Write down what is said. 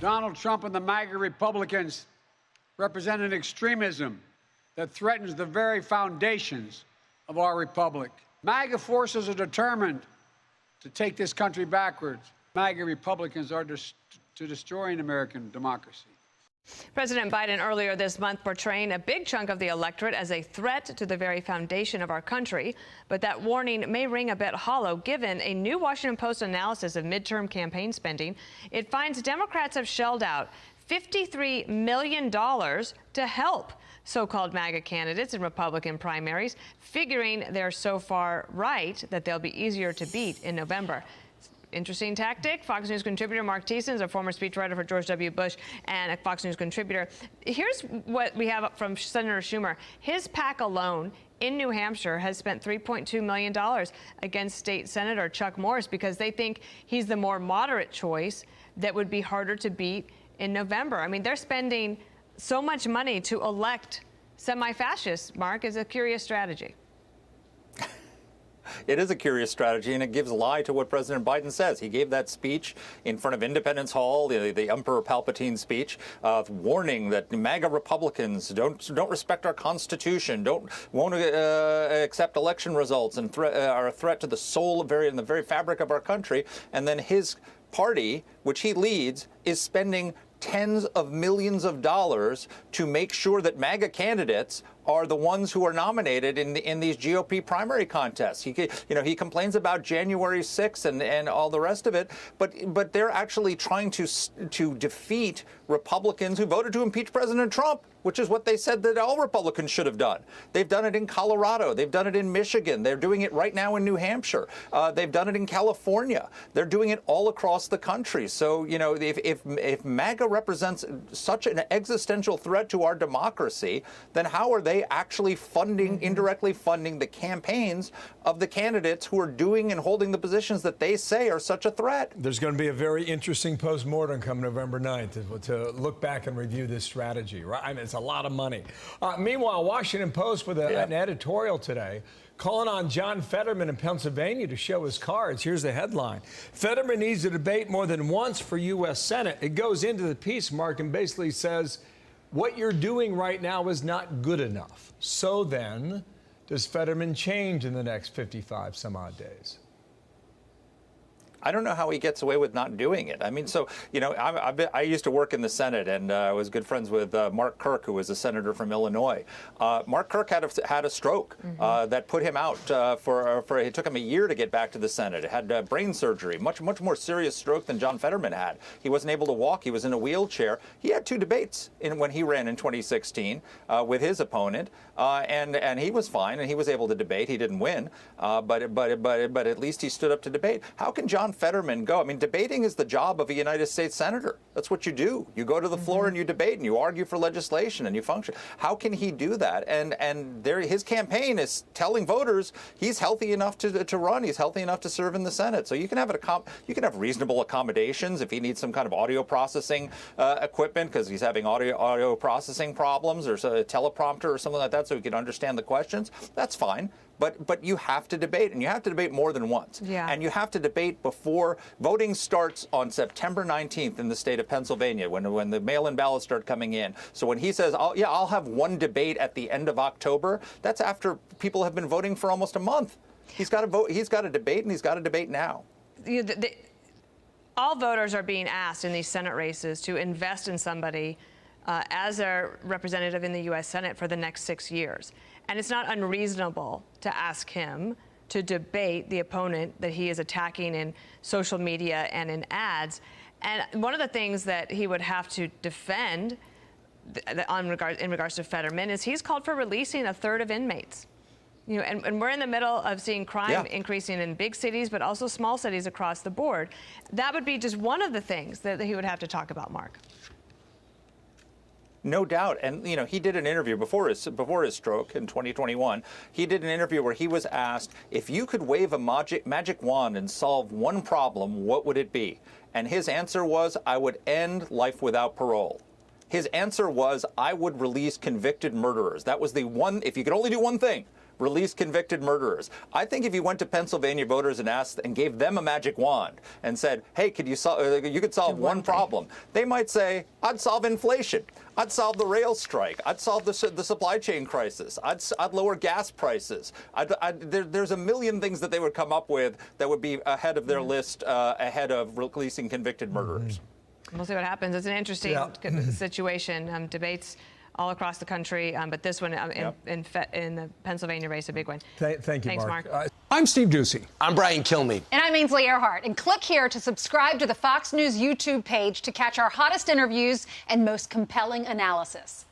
Donald Trump and the MAGA Republicans represent an extremism that threatens the very foundations of our republic. MAGA forces are determined to take this country backwards. MAGA Republicans are to destroying American democracy. President Biden earlier this month portraying a big chunk of the electorate as a threat to the very foundation of our country. But that warning may ring a bit hollow given a new Washington Post analysis of midterm campaign spending. It finds Democrats have shelled out $53 million to help so-called MAGA candidates in Republican primaries, figuring they're so far right that they'll be easier to beat in November. Interesting tactic. Fox News contributor Marc Thiessen is a former speechwriter for George W. Bush and a Fox News contributor. Here's what we have from Senator Schumer. His PAC alone in New Hampshire has spent $3.2 million against state senator Chuck Morris because they think he's the more moderate choice that would be harder to beat in November. I mean, they're spending so much money to elect semi-fascists, Mark, is a curious strategy. It is a curious strategy, and it gives lie to what President Biden says. He gave that speech in front of Independence Hall, the Emperor Palpatine speech, warning that MAGA Republicans don't respect our Constitution, won't accept election results, and are a threat to the soul of the very fabric of our country. And then his party, which he leads, is spending tens of millions of dollars to make sure that MAGA candidates are the ones who are nominated in these GOP primary contests. He complains about January 6th and all the rest of it, but they're actually trying to defeat Republicans who voted to impeach President Trump, which is what they said that all Republicans should have done. They've done it in Colorado. They've done it in Michigan. They're doing it right now in New Hampshire. They've done it in California. They're doing it all across the country. So, if MAGA represents such an existential threat to our democracy, then how are they actually indirectly funding the campaigns of the candidates who are doing and holding the positions that they say are such a threat? There's going to be a very interesting postmortem come November 9th to look back and review this strategy, right? I mean, it's a lot of money. Meanwhile, Washington Post with an editorial today calling on John Fetterman in Pennsylvania to show his cards. Here's the headline. Fetterman needs to debate more than once for U.S. Senate. It goes into the piece, Mark, and basically says, what you're doing right now is not good enough. So then, does Fetterman change in the next 55 some odd days? I don't know how he gets away with not doing it. I mean, I used to work in the Senate, and I was good friends with Mark Kirk, who was a senator from Illinois. Mark Kirk had a stroke that put him out it took him a year to get back to the Senate. It had brain surgery, much more serious stroke than John Fetterman had. He wasn't able to walk. He was in a wheelchair. He had 2 debates when he ran in 2016 with his opponent, and he was fine, and he was able to debate. He didn't win, but at least he stood up to debate. How can John Fetterman go? I mean, debating is the job of a United States senator. That's what you do. You go to the floor and you debate and you argue for legislation and you function. How can he do that? And his campaign is telling voters he's healthy enough to run. He's healthy enough to serve in the Senate. So you can have reasonable accommodations if he needs some kind of audio processing equipment because he's having audio processing problems or a teleprompter or something like that, so he can understand the questions. That's fine. But you have to debate, and you have to debate more than once. Yeah. And you have to debate before voting starts on September 19th in the state of Pennsylvania, when the mail-in ballots start coming in. So when he says, I'll have one debate at the end of October, that's after people have been voting for almost a month. He's got to vote. He's got to debate, and he's got to debate now. All voters are being asked in these Senate races to invest in somebody as a representative in the U.S. Senate for the next 6 years. And it's not unreasonable to ask him to debate the opponent that he is attacking in social media and in ads. And one of the things that he would have to defend in regards to Fetterman is he's called for releasing a third of inmates. And we're in the middle of seeing crime increasing in big cities, but also small cities across the board. That would be just one of the things that he would have to talk about, Mark. No doubt. And, he did an interview before his stroke in 2021. He did an interview where he was asked, if you could wave a magic wand and solve one problem, what would it be? And his answer was, I would end life without parole. His answer was, I would release convicted murderers. That was the one, if you could only do one thing, release convicted murderers. I think if you went to Pennsylvania voters and asked and gave them a magic wand and said, hey, you could solve one problem, they might say, I'd solve inflation. I'd solve the rail strike. I'd solve the supply chain crisis. I'd lower gas prices. There's a million things that they would come up with that would be ahead of their list, ahead of releasing convicted murderers. We'll see what happens. It's an interesting situation. Debates all across the country, but this one in the Pennsylvania race, a big one. Thank you, Thanks, Mark. I'm Steve Doocy. I'm Brian Kilmeade. And I'm Ainsley Earhart. And click here to subscribe to the Fox News YouTube page to catch our hottest interviews and most compelling analysis.